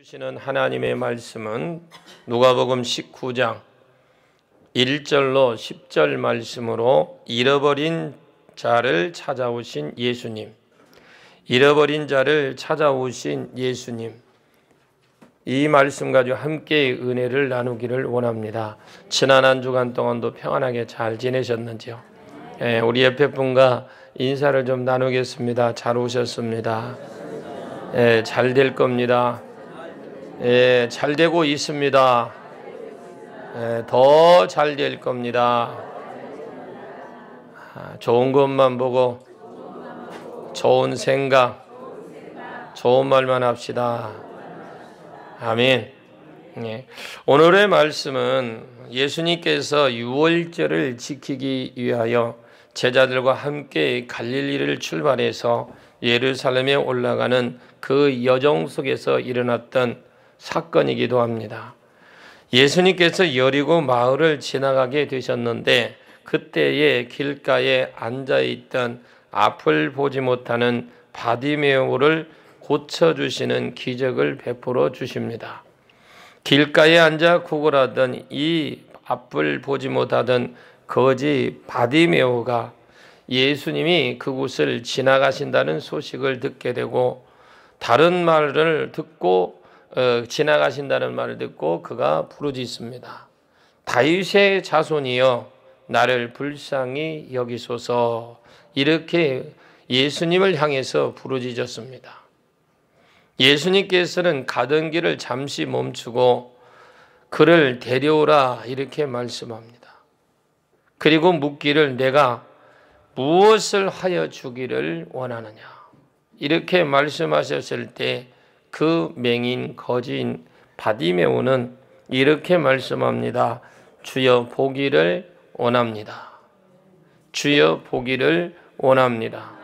주시는 하나님의 말씀은 누가복음 19장 1절로 10절 말씀으로 잃어버린 자를 찾아오신 예수님, 잃어버린 자를 찾아오신 예수님, 이 말씀 가지고 함께 은혜를 나누기를 원합니다. 지난 한 주간 동안도 평안하게 잘 지내셨는지요? 우리 옆에 분과 인사를 좀 나누겠습니다. 잘 오셨습니다. 잘 될 겁니다. 잘 되고 있습니다. 더 잘 될 겁니다. 좋은 것만 보고 좋은 생각, 좋은 말만 합시다. 아멘. 오늘의 말씀은 예수님께서 유월절을 지키기 위하여 제자들과 함께 갈릴리를 출발해서 예루살렘에 올라가는 그 여정 속에서 일어났던 사건이기도 합니다. 예수님께서 여리고 마을을 지나가게 되셨는데 그때에 길가에 앉아있던 앞을 보지 못하는 바디메오를 고쳐주시는 기적을 베풀어 주십니다. 길가에 앉아 구걸하던 이 앞을 보지 못하던 거지 바디메오가 예수님이 그곳을 지나가신다는 소식을 듣게 되고 다른 말을 듣고 지나가신다는 말을 듣고 그가 부르짖습니다. 다윗의 자손이여 나를 불쌍히 여기소서. 이렇게 예수님을 향해서 부르짖었습니다. 예수님께서는 가던 길을 잠시 멈추고 그를 데려오라 이렇게 말씀합니다. 그리고 묻기를 내가 무엇을 하여 주기를 원하느냐 이렇게 말씀하셨을 때 그 맹인 거지인 바디메오는 이렇게 말씀합니다. 주여 보기를 원합니다. 주여 보기를 원합니다.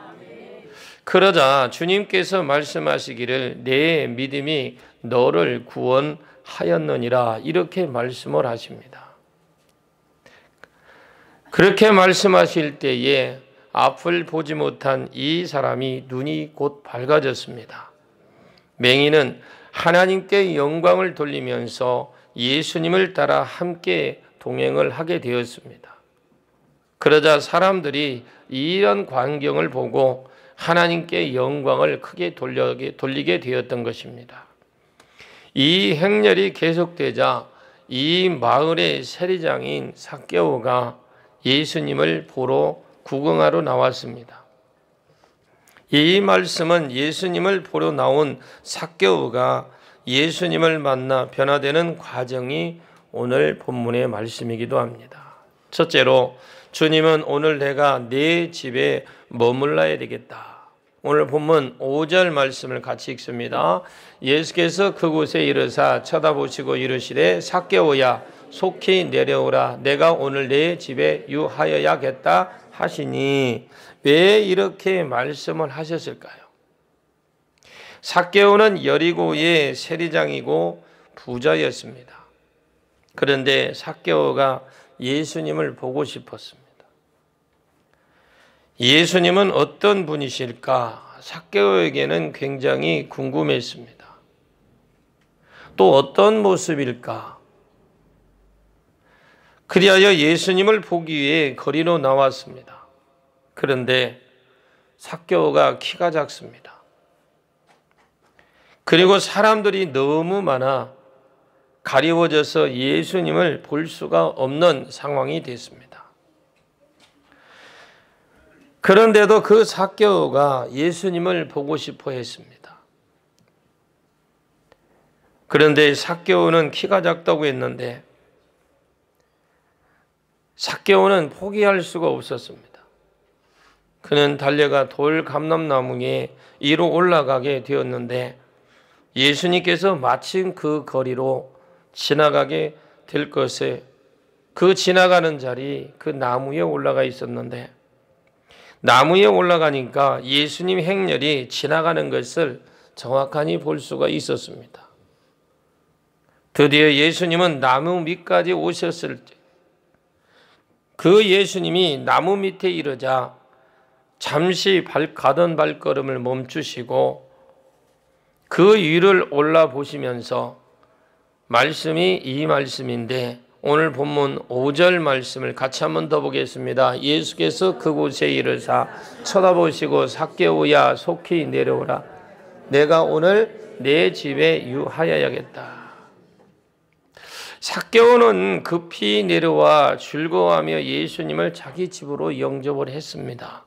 그러자 주님께서 말씀하시기를 내 믿음이 너를 구원하였느니라 이렇게 말씀을 하십니다. 그렇게 말씀하실 때에 앞을 보지 못한 이 사람이 눈이 곧 밝아졌습니다. 맹인은 하나님께 영광을 돌리면서 예수님을 따라 함께 동행을 하게 되었습니다. 그러자 사람들이 이런 광경을 보고 하나님께 영광을 크게 돌리게 되었던 것입니다. 이 행렬이 계속되자 이 마을의 세리장인 삭개오가 예수님을 보러 구경하러 나왔습니다. 이 말씀은 예수님을 보러 나온 삭개오가 예수님을 만나 변화되는 과정이 오늘 본문의 말씀이기도 합니다. 첫째로 주님은 오늘 내가 네 집에 머물러야 되겠다. 오늘 본문 5절 말씀을 같이 읽습니다. 예수께서 그곳에 이르사 쳐다보시고 이르시되 삭개오야 속히 내려오라. 내가 오늘 내 집에 유하여야겠다 하시니 왜 이렇게 말씀을 하셨을까요? 삭개오는 여리고의 세리장이고 부자였습니다. 그런데 삭개오가 예수님을 보고 싶었습니다. 예수님은 어떤 분이실까? 삭개오에게는 굉장히 궁금했습니다. 또 어떤 모습일까? 그리하여 예수님을 보기 위해 거리로 나왔습니다. 그런데 삭개오가 키가 작습니다. 그리고 사람들이 너무 많아 가리워져서 예수님을 볼 수가 없는 상황이 됐습니다. 그런데도 그 삭개오가 예수님을 보고 싶어 했습니다. 그런데 삭개오는 키가 작다고 했는데 삭개오는 포기할 수가 없었습니다. 그는 달려가 돌 감람나무에 위로 올라가게 되었는데 예수님께서 마침 그 거리로 지나가게 될 것에 그 지나가는 자리 그 나무에 올라가 있었는데 나무에 올라가니까 예수님 행렬이 지나가는 것을 정확하니 볼 수가 있었습니다. 드디어 예수님은 나무 밑까지 오셨을 때 그 예수님이 나무 밑에 이르자 잠시 가던 발걸음을 멈추시고 그 위를 올라 보시면서 말씀이 이 말씀인데 오늘 본문 5절 말씀을 같이 한번 더 보겠습니다. 예수께서 그곳에 이르사 쳐다보시고 삭개오야 속히 내려오라. 내가 오늘 내 집에 유하여야겠다. 삭개오는 급히 내려와 즐거워하며 예수님을 자기 집으로 영접을 했습니다.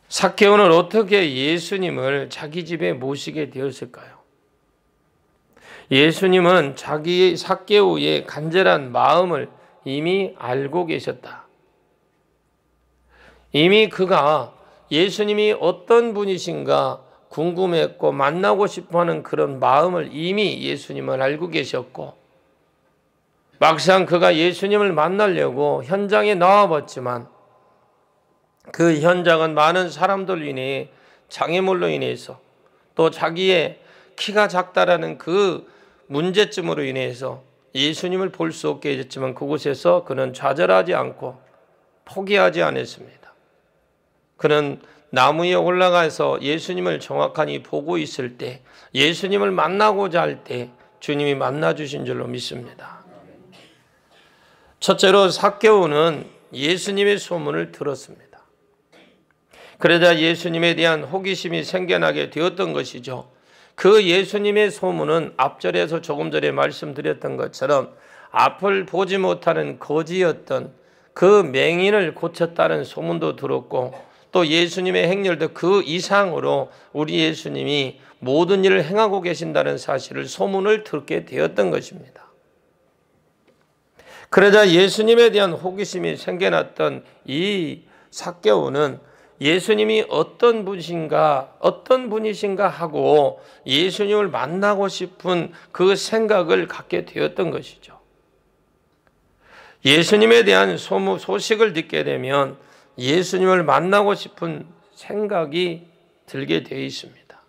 삭개오는 어떻게 예수님을 자기 집에 모시게 되었을까요? 예수님은 자기 삭개오의 간절한 마음을 이미 알고 계셨다. 이미 그가 예수님이 어떤 분이신가 궁금했고 만나고 싶어하는 그런 마음을 이미 예수님은 알고 계셨고, 막상 그가 예수님을 만나려고 현장에 나와봤지만 그 현장은 많은 사람들로 인해 장애물로 인해서 또 자기의 키가 작다라는 그 문제점으로 인해서 예수님을 볼 수 없게 됐지만 그곳에서 그는 좌절하지 않고 포기하지 않았습니다. 그는 나무 위에 올라가서 예수님을 정확하게 보고 있을 때, 예수님을 만나고자 할 때 주님이 만나 주신 줄로 믿습니다. 첫째로 삭개오는 예수님의 소문을 들었습니다. 그러자 예수님에 대한 호기심이 생겨나게 되었던 것이죠. 그 예수님의 소문은 앞절에서 조금 전에 말씀드렸던 것처럼 앞을 보지 못하는 거지였던 그 맹인을 고쳤다는 소문도 들었고, 또 예수님의 행렬도 그 이상으로 우리 예수님이 모든 일을 행하고 계신다는 사실을 소문을 듣게 되었던 것입니다. 그러자 예수님에 대한 호기심이 생겨났던 이 삭개오는 예수님이 어떤 분이신가 하고 예수님을 만나고 싶은 그 생각을 갖게 되었던 것이죠. 예수님에 대한 소식을 듣게 되면 예수님을 만나고 싶은 생각이 들게 되어 있습니다.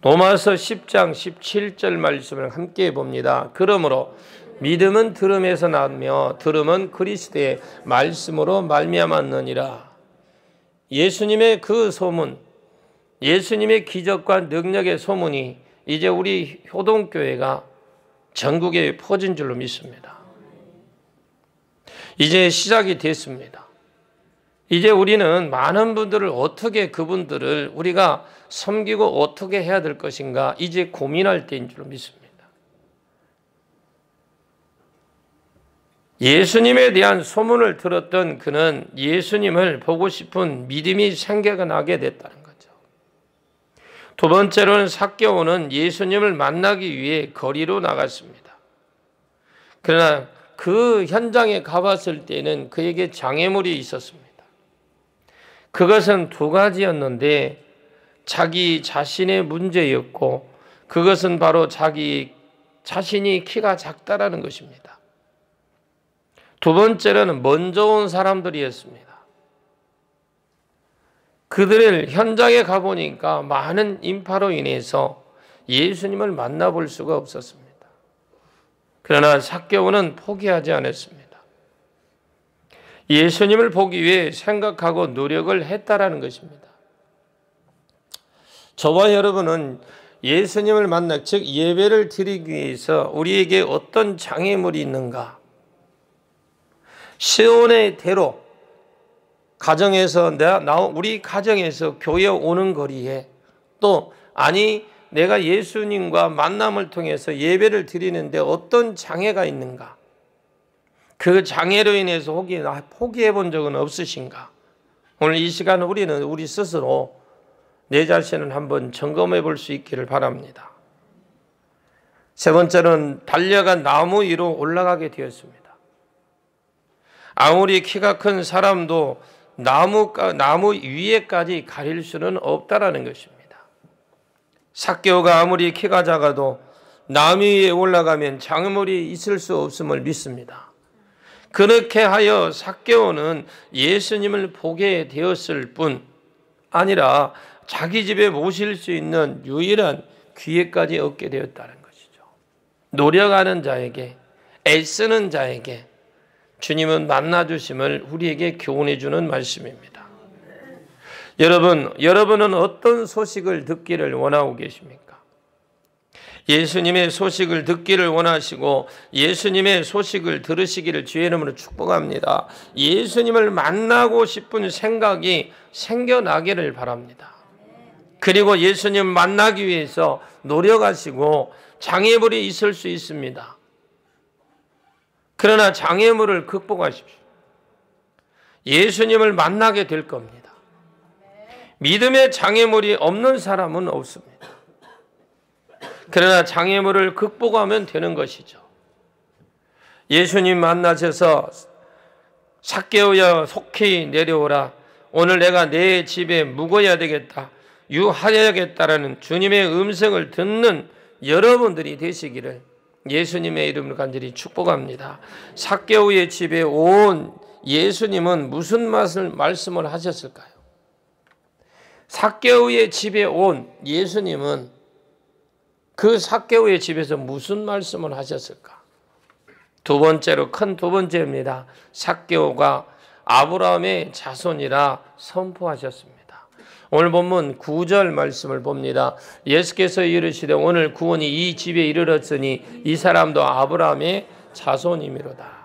로마서 10장 17절 말씀을 함께 봅니다. 그러므로 믿음은 들음에서 나며 들음은 그리스도의 말씀으로 말미암았느니라. 예수님의 그 소문, 예수님의 기적과 능력의 소문이 이제 우리 효동교회가 전국에 퍼진 줄로 믿습니다. 이제 시작이 됐습니다. 이제 우리는 많은 분들을 어떻게 그분들을 우리가 섬기고 어떻게 해야 될 것인가 이제 고민할 때인 줄로 믿습니다. 예수님에 대한 소문을 들었던 그는 예수님을 보고 싶은 믿음이 생겨나게 됐다는 거죠. 두 번째로는 삭개오는 예수님을 만나기 위해 거리로 나갔습니다. 그러나 그 현장에 가봤을 때는 그에게 장애물이 있었습니다. 그것은 두 가지였는데 자기 자신의 문제였고, 그것은 바로 자기 자신이 키가 작다라는 것입니다. 두 번째로는 먼저 온 사람들이었습니다. 그들을 현장에 가보니까 많은 인파로 인해서 예수님을 만나볼 수가 없었습니다. 그러나 삭개오는 포기하지 않았습니다. 예수님을 보기 위해 생각하고 노력을 했다라는 것입니다. 저와 여러분은 예수님을 만나, 즉 예배를 드리기 위해서 우리에게 어떤 장애물이 있는가? 시온의 대로 가정에서 우리 가정에서 교회 오는 거리에, 또 아니 내가 예수님과 만남을 통해서 예배를 드리는데 어떤 장애가 있는가? 그 장애로 인해서 혹시 포기해 본 적은 없으신가? 오늘 이 시간 우리는 우리 스스로 내 자신을 한번 점검해 볼 수 있기를 바랍니다. 세 번째는 달려간 나무 위로 올라가게 되었습니다. 아무리 키가 큰 사람도 나무 위에까지 가릴 수는 없다라는 것입니다. 삭개오가 아무리 키가 작아도 나무 위에 올라가면 장애물이 있을 수 없음을 믿습니다. 그렇게 하여 삭개오는 예수님을 보게 되었을 뿐 아니라 자기 집에 모실 수 있는 유일한 기회까지 얻게 되었다는 것이죠. 노력하는 자에게, 애쓰는 자에게 주님은 만나주심을 우리에게 교훈해 주는 말씀입니다. 여러분은 어떤 소식을 듣기를 원하고 계십니까? 예수님의 소식을 듣기를 원하시고 예수님의 소식을 들으시기를 주의 이름으로 축복합니다. 예수님을 만나고 싶은 생각이 생겨나기를 바랍니다. 그리고 예수님 만나기 위해서 노력하시고 장애물이 있을 수 있습니다. 그러나 장애물을 극복하십시오. 예수님을 만나게 될 겁니다. 믿음의 장애물이 없는 사람은 없습니다. 그러나 장애물을 극복하면 되는 것이죠. 예수님 만나셔서 삭개오야 속히 내려오라. 오늘 내가 내 집에 묵어야 되겠다. 유하여야겠다라는 주님의 음성을 듣는 여러분들이 되시기를 예수님의 이름으로 간절히 축복합니다. 삭개오의 집에 온 예수님은 무슨 말씀을 하셨을까요? 삭개오의 집에 온 예수님은 그 삭개오의 집에서 무슨 말씀을 하셨을까? 두 번째로 큰 두 번째입니다. 삭개오가 아브라함의 자손이라 선포하셨습니다. 오늘 본문 9절 말씀을 봅니다. 예수께서 이르시되 오늘 구원이 이 집에 이르렀으니 이 사람도 아브라함의 자손이미로다.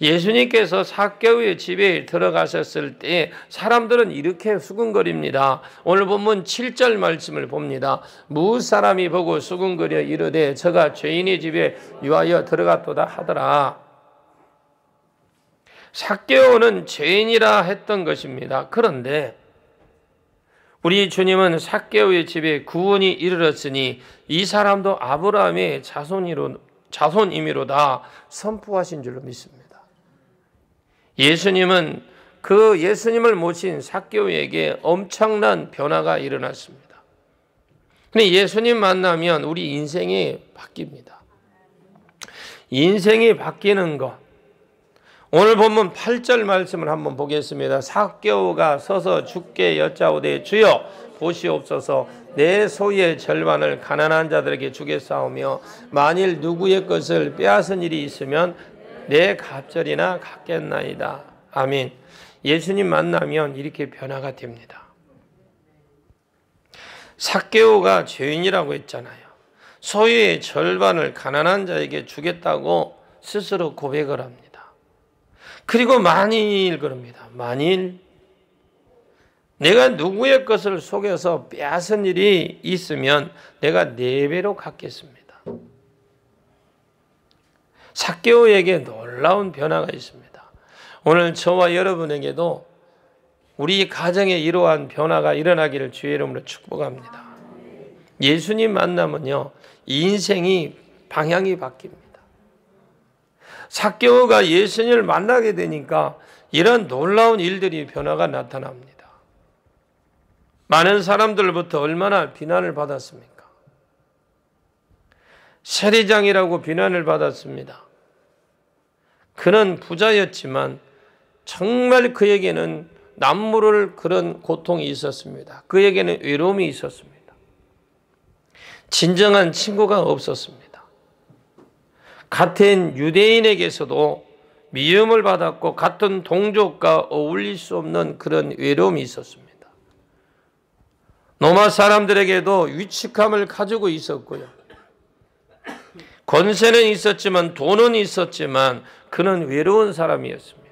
예수님께서 삭개오의 집에 들어가셨을 때 사람들은 이렇게 수군거립니다. 오늘 본문 7절 말씀을 봅니다. 무엇 사람이 보고 수군거려 이르되 저가 죄인의 집에 유하여 들어갔도다 하더라. 삭개오는 죄인이라 했던 것입니다. 그런데 우리 주님은 삭개오의 집에 구원이 이르렀으니 이 사람도 아브라함의 자손이미로다 선포하신 줄로 믿습니다. 예수님은 그 예수님을 모신 삭개오에게 엄청난 변화가 일어났습니다. 근데 예수님 만나면 우리 인생이 바뀝니다. 인생이 바뀌는 것. 오늘 본문 8절 말씀을 한번 보겠습니다. 삭개오가 서서 주께 여짜오되 주여 보시옵소서 내 소유의 절반을 가난한 자들에게 주겠사오며 만일 누구의 것을 빼앗은 일이 있으면 내 갑절이나 갚겠나이다. 아멘. 예수님 만나면 이렇게 변화가 됩니다. 삭개오가 죄인이라고 했잖아요. 소유의 절반을 가난한 자에게 주겠다고 스스로 고백을 합니다. 그리고 만일 그럽니다. 만일 내가 누구의 것을 속여서 빼앗은 일이 있으면 내가 4배로 갚겠습니다. 삭개오에게 놀라운 변화가 있습니다. 오늘 저와 여러분에게도 우리 가정에 이러한 변화가 일어나기를 주의 이름으로 축복합니다. 예수님 만나면요 인생이 방향이 바뀝니다. 삭개오가 예수님을 만나게 되니까 이런 놀라운 일들이 변화가 나타납니다. 많은 사람들로부터 얼마나 비난을 받았습니까? 세리장이라고 비난을 받았습니다. 그는 부자였지만 정말 그에게는 남모를 그런 고통이 있었습니다. 그에게는 외로움이 있었습니다. 진정한 친구가 없었습니다. 같은 유대인에게서도 미움을 받았고 같은 동족과 어울릴 수 없는 그런 외로움이 있었습니다. 로마 사람들에게도 위축함을 가지고 있었고요. 권세는 있었지만 돈은 있었지만 그는 외로운 사람이었습니다.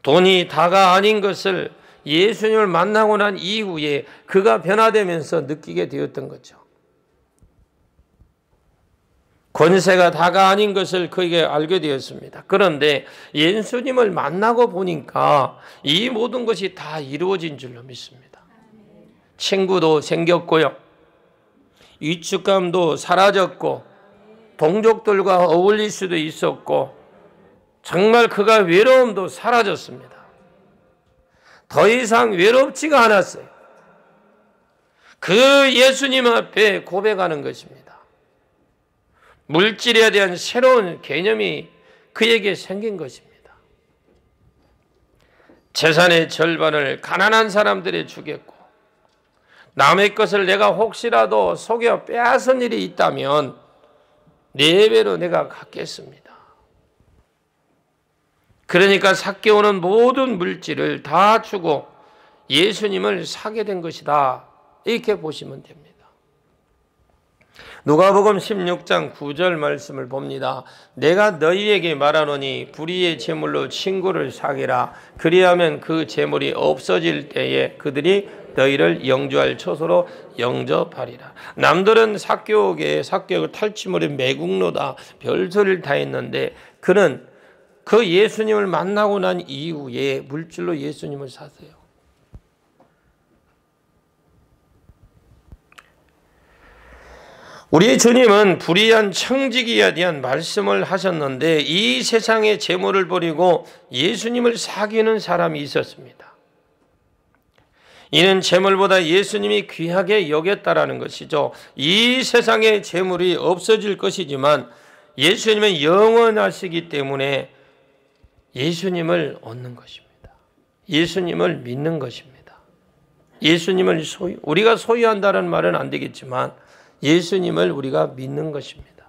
돈이 다가 아닌 것을 예수님을 만나고 난 이후에 그가 변화되면서 느끼게 되었던 거죠. 권세가 다가 아닌 것을 그에게 알게 되었습니다. 그런데 예수님을 만나고 보니까 이 모든 것이 다 이루어진 줄로 믿습니다. 친구도 생겼고요. 위축감도 사라졌고 동족들과 어울릴 수도 있었고 정말 그가 외로움도 사라졌습니다. 더 이상 외롭지가 않았어요. 그 예수님 앞에 고백하는 것입니다. 물질에 대한 새로운 개념이 그에게 생긴 것입니다. 재산의 절반을 가난한 사람들에 주겠고 남의 것을 내가 혹시라도 속여 빼앗은 일이 있다면 4배로 내가 갚겠습니다. 그러니까 삭개오는 모든 물질을 다 주고 예수님을 사게 된 것이다. 이렇게 보시면 됩니다. 누가복음 16장 9절 말씀을 봅니다. 내가 너희에게 말하노니 불의의 제물로 친구를 사귀라. 그리하면 그 제물이 없어질 때에 그들이 너희를 영주할 처소로 영접하리라. 남들은 삭개오에게 삭개오가 탈취물의 매국노다 별소리를 다 했는데 그는 그 예수님을 만나고 난 이후에 물질로 예수님을 사세요. 우리 주님은 불의한 청지기에 대한 말씀을 하셨는데 이 세상의 재물을 버리고 예수님을 사귀는 사람이 있었습니다. 이는 재물보다 예수님이 귀하게 여겼다라는 것이죠. 이 세상의 재물이 없어질 것이지만 예수님은 영원하시기 때문에 예수님을 얻는 것입니다. 예수님을 믿는 것입니다. 예수님을 우리가 소유한다는 말은 안 되겠지만 예수님을 우리가 믿는 것입니다.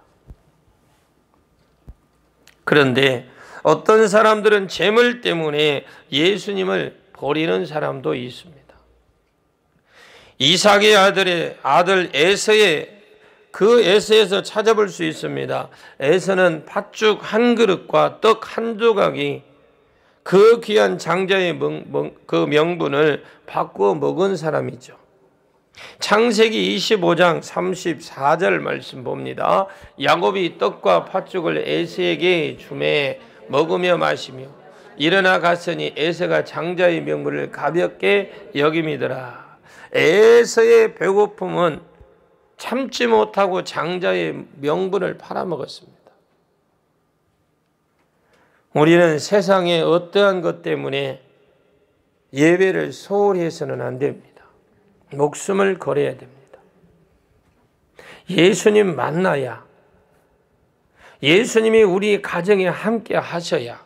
그런데 어떤 사람들은 재물 때문에 예수님을 버리는 사람도 있습니다. 이삭의 아들 에서의 그 에서에서 찾아볼 수 있습니다. 에서는 팥죽 한 그릇과 떡 한 조각이 그 귀한 장자의 그 명분을 바꾸어 먹은 사람이죠. 창세기 25장 34절 말씀 봅니다. 야곱이 떡과 팥죽을 에서에게 주매 먹으며 마시며 일어나 갔으니 에서가 장자의 명분을 가볍게 여김이더라. 에서의 배고픔은 참지 못하고 장자의 명분을 팔아먹었습니다. 우리는 세상의 어떠한 것 때문에 예배를 소홀히 해서는 안 됩니다. 목숨을 걸어야 됩니다. 예수님 만나야, 예수님이 우리 가정에 함께 하셔야,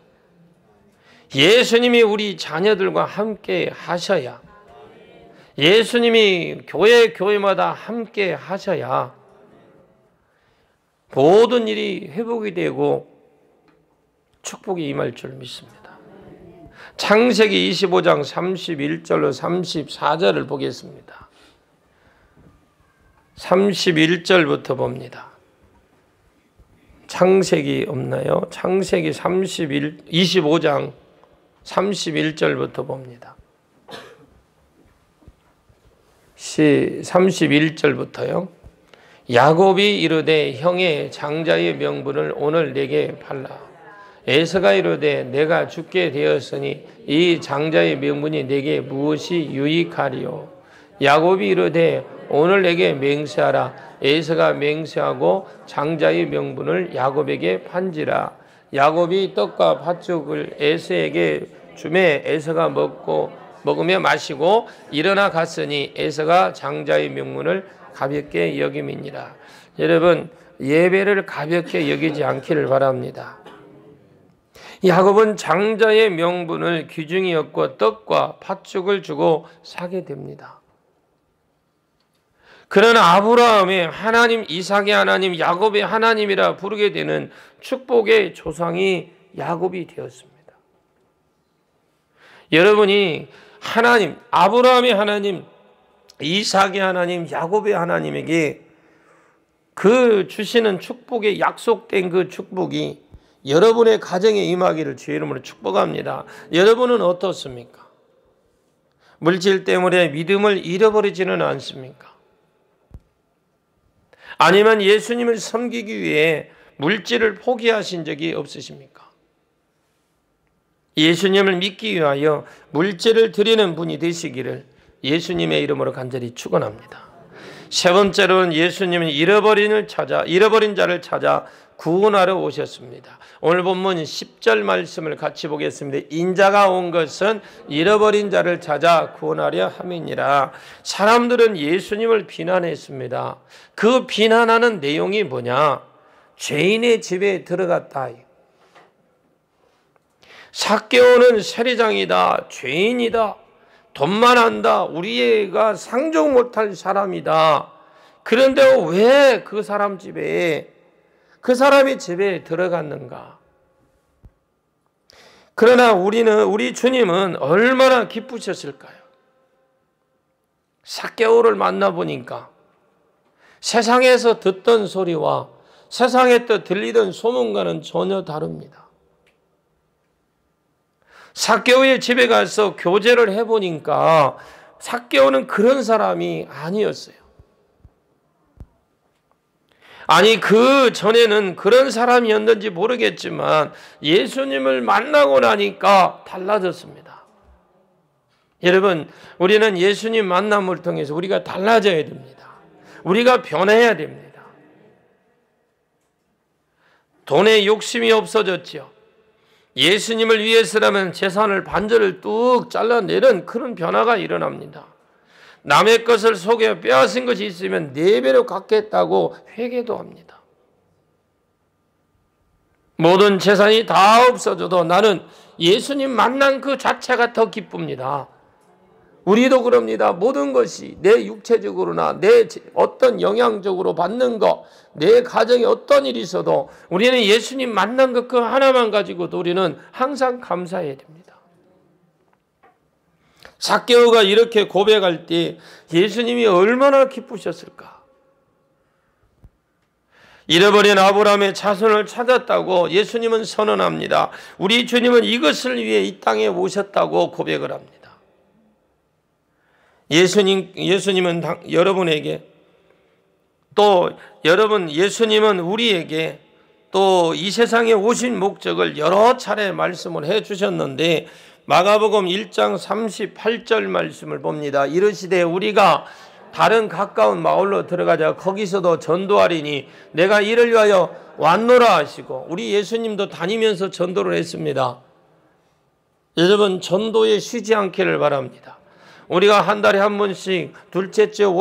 예수님이 우리 자녀들과 함께 하셔야, 예수님이 교회마다 함께 하셔야 모든 일이 회복이 되고 축복이 임할 줄 믿습니다. 창세기 25장 31절로 34절을 보겠습니다. 31절부터 봅니다. 창세기 없나요? 창세기 25장 31절부터 봅니다. 31절부터요. 야곱이 이르되 형의 장자의 명분을 오늘 내게 팔라. 에서가 이르되 내가 죽게 되었으니 이 장자의 명분이 내게 무엇이 유익하리요. 야곱이 이르되 오늘 내게 맹세하라. 에서가 맹세하고 장자의 명분을 야곱에게 판지라. 야곱이 떡과 팥죽을 에서에게 주매 에서가 먹으며 마시고 일어나 갔으니 에서가 장자의 명분을 가볍게 여김이니라. 여러분, 예배를 가볍게 여기지 않기를 바랍니다. 야곱은 장자의 명분을 귀중히 여겼고 떡과 팥죽을 주고 사게 됩니다. 그러나 아브라함의 하나님, 이삭의 하나님, 야곱의 하나님이라 부르게 되는 축복의 조상이 야곱이 되었습니다. 여러분이 하나님, 아브라함의 하나님, 이삭의 하나님, 야곱의 하나님에게 그 주시는 축복에 약속된 그 축복이 여러분의 가정에 임하기를 주의 이름으로 축복합니다. 여러분은 어떻습니까? 물질 때문에 믿음을 잃어버리지는 않습니까? 아니면 예수님을 섬기기 위해 물질을 포기하신 적이 없으십니까? 예수님을 믿기 위하여 물질을 드리는 분이 되시기를 예수님의 이름으로 간절히 축원합니다. 세 번째로는 예수님은 잃어버린 자를 찾아 구원하러 오셨습니다. 오늘 본문 10절 말씀을 같이 보겠습니다. 인자가 온 것은 잃어버린 자를 찾아 구원하려 함이니라. 사람들은 예수님을 비난했습니다. 그 비난하는 내용이 뭐냐? 죄인의 집에 들어갔다. 삭개오는 세리장이다. 죄인이다. 돈만 한다. 우리 애가 상종 못할 사람이다. 그런데 왜 그 사람 집에, 그 사람의 집에 들어갔는가? 그러나 우리 주님은 얼마나 기쁘셨을까요? 삭개오를 만나보니까 세상에서 듣던 소리와 세상에 또 들리던 소문과는 전혀 다릅니다. 삭개오의 집에 가서 교제를 해보니까 삭개오는 그런 사람이 아니었어요. 아니, 그 전에는 그런 사람이었는지 모르겠지만 예수님을 만나고 나니까 달라졌습니다. 여러분, 우리는 예수님 만남을 통해서 우리가 달라져야 됩니다. 우리가 변해야 됩니다. 돈에 욕심이 없어졌죠. 예수님을 위해서라면 재산을 반절을 뚝 잘라내는 그런 변화가 일어납니다. 남의 것을 속여 빼앗은 것이 있으면 4배로 갚겠다고 회개도 합니다. 모든 재산이 다 없어져도 나는 예수님 만난 그 자체가 더 기쁩니다. 우리도 그럽니다. 모든 것이 내 육체적으로나 내 어떤 영향적으로 받는 것, 내 가정에 어떤 일이 있어도 우리는 예수님 만난 것 그 하나만 가지고도 우리는 항상 감사해야 됩니다. 삭개오가 이렇게 고백할 때 예수님이 얼마나 기쁘셨을까? 잃어버린 아브라함의 자손을 찾았다고 예수님은 선언합니다. 우리 주님은 이것을 위해 이 땅에 오셨다고 고백을 합니다. 예수님은 여러분에게 또 예수님은 우리에게 또 이 세상에 오신 목적을 여러 차례 말씀을 해 주셨는데 마가복음 1장 38절 말씀을 봅니다. 이르시되 우리가 다른 가까운 마을로 들어가자 거기서도 전도하리니 내가 이를 위하여 왔노라 하시고, 우리 예수님도 다니면서 전도를 했습니다. 여러분, 전도에 쉬지 않기를 바랍니다. 우리가 한 달에 한 번씩 둘째 주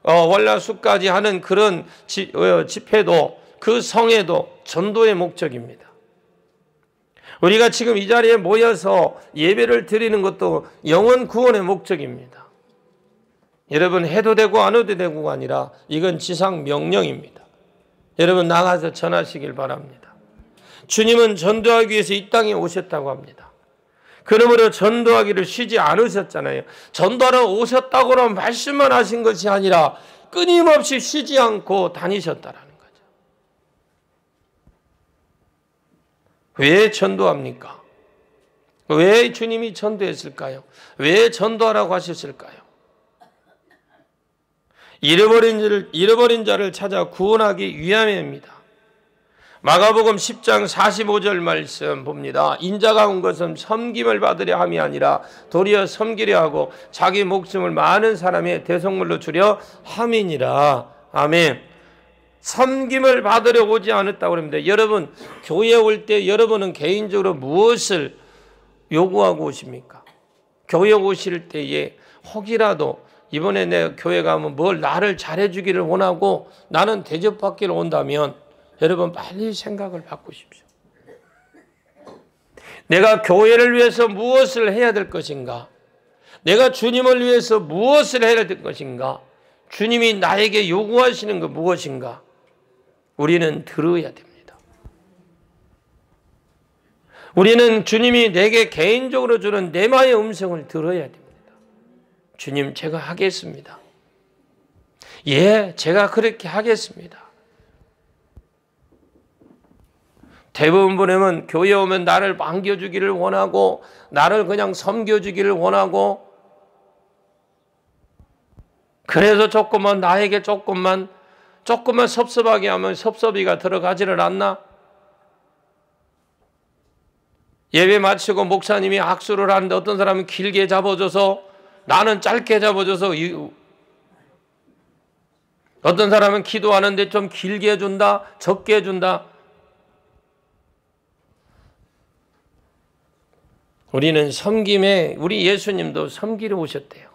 월화수까지 하는 그런 집회도, 그 성회도 전도의 목적입니다. 우리가 지금 이 자리에 모여서 예배를 드리는 것도 영혼 구원의 목적입니다. 여러분, 해도 되고 안 해도 되고가 아니라 이건 지상 명령입니다. 여러분, 나가서 전하시길 바랍니다. 주님은 전도하기 위해서 이 땅에 오셨다고 합니다. 그러므로 전도하기를 쉬지 않으셨잖아요. 전도하러 오셨다고는 말씀만 하신 것이 아니라 끊임없이 쉬지 않고 다니셨다라는 거죠. 왜 전도합니까? 왜 주님이 전도했을까요? 왜 전도하라고 하셨을까요? 잃어버린 자를 찾아 구원하기 위함입니다. 마가복음 10장 45절 말씀 봅니다. 인자가 온 것은 섬김을 받으려 함이 아니라 도리어 섬기려 하고 자기 목숨을 많은 사람의 대속물로 주려 함이니라. 아멘. 섬김을 받으려 오지 않았다고 합니다. 여러분, 교회에 올 때 여러분은 개인적으로 무엇을 요구하고 오십니까? 교회에 오실 때에 혹이라도 이번에 내 교회 가면 뭘 나를 잘해주기를 원하고 나는 대접받기를 온다면 여러분, 빨리 생각을 바꾸십시오. 내가 교회를 위해서 무엇을 해야 될 것인가? 내가 주님을 위해서 무엇을 해야 될 것인가? 주님이 나에게 요구하시는 것 무엇인가? 우리는 들어야 됩니다. 우리는 주님이 내게 개인적으로 주는 내마의 음성을 들어야 됩니다. 주님, 제가 하겠습니다. 예, 제가 그렇게 하겠습니다. 대부분 보면 교회 오면 나를 반겨주기를 원하고 나를 그냥 섬겨주기를 원하고, 그래서 나에게 조금만 섭섭하게 하면 섭섭이가 들어가지를 않나? 예배 마치고 목사님이 악수를 하는데 어떤 사람은 길게 잡아줘서 나는 짧게 잡아줘서, 어떤 사람은 기도하는데 좀 길게 해준다, 적게 해준다. 우리는 섬김에, 우리 예수님도 섬기러 오셨대요.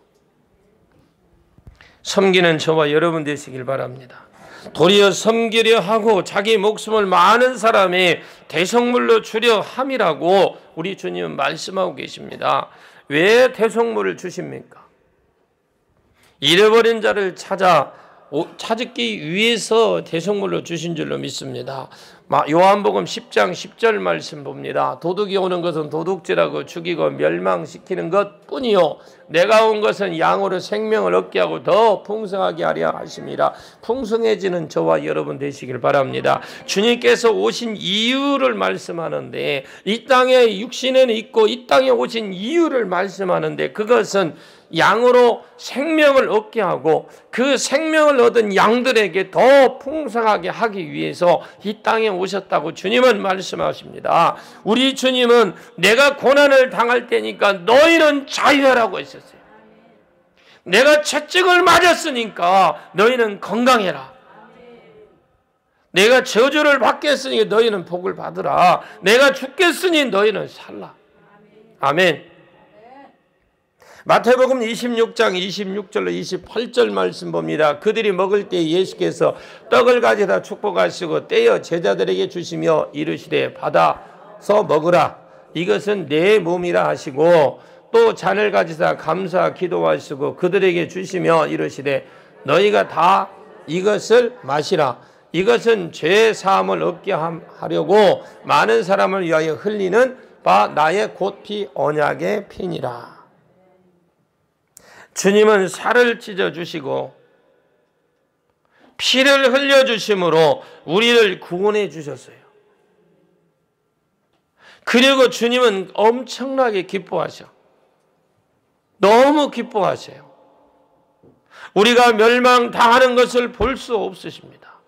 섬기는 저와 여러분 되시길 바랍니다. 도리어 섬기려 하고 자기 목숨을 많은 사람의 대속물로 주려 함이라고 우리 주님은 말씀하고 계십니다. 왜 대속물을 주십니까? 잃어버린 자를 찾아 찾기 위해서 대속물로 주신 줄로 믿습니다. 요한복음 10장 10절 말씀 봅니다. 도둑이 오는 것은 도둑질하고 죽이고 멸망시키는 것뿐이요 내가 온 것은 양으로 생명을 얻게 하고 더 풍성하게 하려 하심이라. 풍성해지는 저와 여러분 되시길 바랍니다. 주님께서 오신 이유를 말씀하는데, 이 땅에 육신에는 있고 이 땅에 오신 이유를 말씀하는데, 그것은 양으로 생명을 얻게 하고 그 생명을 얻은 양들에게 더 풍성하게 하기 위해서 이 땅에 오셨다고 주님은 말씀하십니다. 우리 주님은 내가 고난을 당할 때니까 너희는 자유하라고 했었어요. 내가 채찍을 맞았으니까 너희는 건강해라. 내가 저주를 받겠으니 너희는 복을 받으라. 내가 죽겠으니 너희는 살라. 아멘. 마태복음 26장 26절로 28절 말씀 봅니다. 그들이 먹을 때 예수께서 떡을 가져다 축복하시고 떼어 제자들에게 주시며 이르시되 받아서 먹으라. 이것은 내 몸이라 하시고 또 잔을 가지사 감사 기도하시고 그들에게 주시며 이르시되 너희가 다 이것을 마시라. 이것은 죄 사함을 얻게 하려고 많은 사람을 위하여 흘리는 바 나의 곧 피 언약의 피니라. 주님은 살을 찢어주시고 피를 흘려주심으로 우리를 구원해 주셨어요. 그리고 주님은 엄청나게 기뻐하셔. 너무 기뻐하세요. 우리가 멸망당하는 것을 볼 수 없으십니다.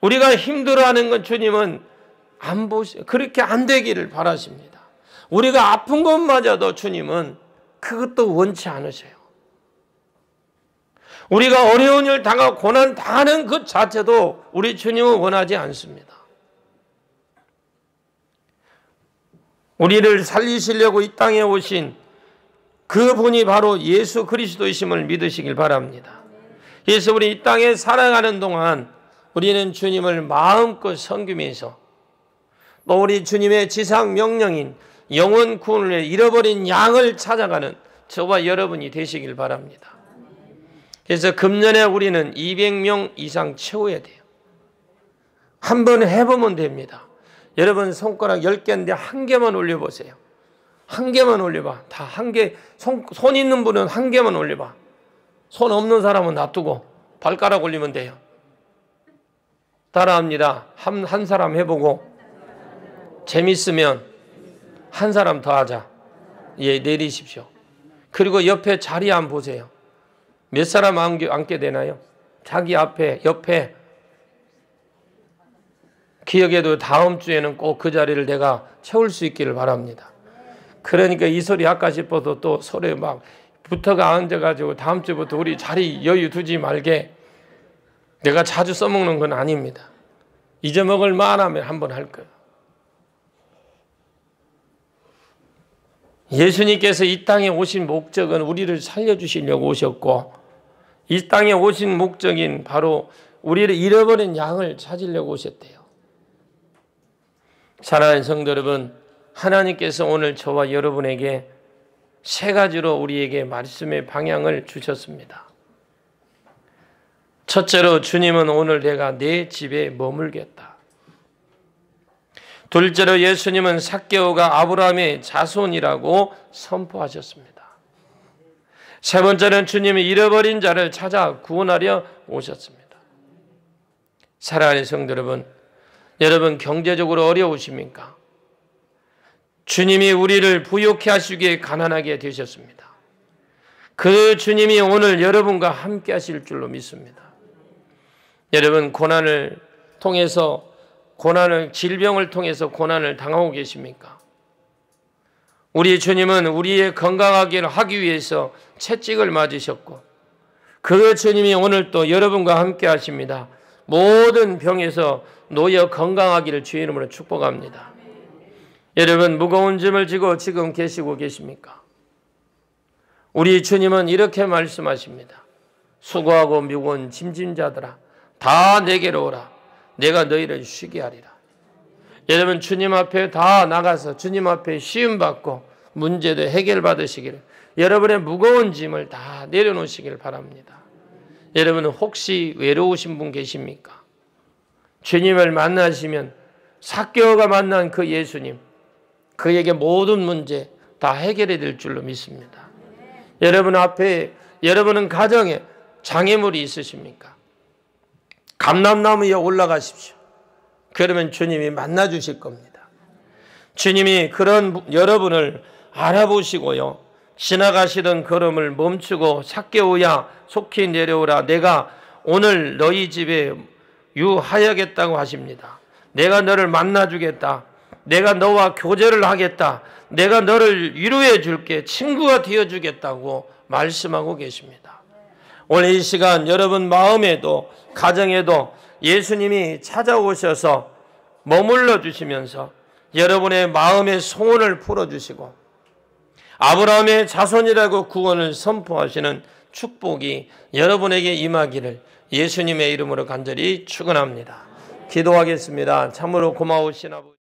우리가 힘들어하는 건 주님은 안 보시, 그렇게 안 되기를 바라십니다. 우리가 아픈 것마저도 주님은 그것도 원치 않으세요. 우리가 어려운 일 당하고 고난 당하는 것 자체도 우리 주님은 원하지 않습니다. 우리를 살리시려고 이 땅에 오신 그분이 바로 예수 그리스도이심을 믿으시길 바랍니다. 그래서 우리 이 땅에 살아가는 동안 우리는 주님을 마음껏 섬기면서 또 우리 주님의 지상 명령인 영혼 구원을 위해 잃어버린 양을 찾아가는 저와 여러분이 되시길 바랍니다. 그래서 금년에 우리는 200명 이상 채워야 돼요. 한번 해보면 됩니다. 여러분 손가락 10개인데 한 개만 올려보세요. 한 개만 올려봐. 다 한 개, 손 있는 분은 한 개만 올려봐. 손 없는 사람은 놔두고 발가락 올리면 돼요. 따라합니다. 한 사람 해보고 재밌으면 한 사람 더 하자. 예, 내리십시오. 그리고 옆에 자리 한번 보세요. 몇 사람 앉게 되나요? 자기 앞에, 옆에. 기억해도 다음 주에는 꼭 그 자리를 내가 채울 수 있기를 바랍니다. 그러니까 이 소리 할까 싶어도 또 소리에 막 붙어가 앉아가지고 다음 주부터 우리 자리 여유 두지 말게. 내가 자주 써먹는 건 아닙니다. 잊어먹을 만하면 한번 할 거예요. 예수님께서 이 땅에 오신 목적은 우리를 살려주시려고 오셨고, 이 땅에 오신 목적인 바로 우리를 잃어버린 양을 찾으려고 오셨대요. 사랑하는 성도 여러분, 하나님께서 오늘 저와 여러분에게 세 가지로 우리에게 말씀의 방향을 주셨습니다. 첫째로 주님은 오늘 내가 내 집에 머물겠다. 둘째로 예수님은 삭개오가 아브라함의 자손이라고 선포하셨습니다. 세 번째는 주님이 잃어버린 자를 찾아 구원하려 오셨습니다. 사랑하는 성도 여러분 경제적으로 어려우십니까? 주님이 우리를 부욕해 하시기에 가난하게 되셨습니다. 그 주님이 오늘 여러분과 함께 하실 줄로 믿습니다. 여러분 고난을 통해서 질병을 통해서 고난을 당하고 계십니까? 우리 주님은 우리의 건강하기를 하기 위해서 채찍을 맞으셨고 그 주님이 오늘 또 여러분과 함께 하십니다. 모든 병에서 놓여 건강하기를 주의 이름으로 축복합니다. 여러분 무거운 짐을 지고 지금 계시고 계십니까? 우리 주님은 이렇게 말씀하십니다. 수고하고 무거운 짐진 자들아 다 내게로 오라. 내가 너희를 쉬게 하리라. 여러분 주님 앞에 다 나가서 주님 앞에 시험받고 문제도 해결받으시기를, 여러분의 무거운 짐을 다 내려놓으시길 바랍니다. 여러분 혹시 외로우신 분 계십니까? 주님을 만나시면 삭개오가 만난 그 예수님, 그에게 모든 문제 다 해결이 될 줄로 믿습니다. 여러분 앞에, 여러분은 가정에 장애물이 있으십니까? 감람나무 위에 올라가십시오. 그러면 주님이 만나 주실 겁니다. 주님이 그런 여러분을 알아보시고요, 지나가시던 걸음을 멈추고 삭개오야 속히 내려오라, 내가 오늘 너희 집에 유하여겠다고 하십니다. 내가 너를 만나 주겠다. 내가 너와 교제를 하겠다. 내가 너를 위로해 줄게. 친구가 되어 주겠다고 말씀하고 계십니다. 오늘 이 시간 여러분 마음에도 가정에도 예수님이 찾아오셔서 머물러 주시면서 여러분의 마음의 소원을 풀어주시고 아브라함의 자손이라고 구원을 선포하시는 축복이 여러분에게 임하기를 예수님의 이름으로 간절히 축원합니다. 기도하겠습니다. 참으로 고마우신 아버지.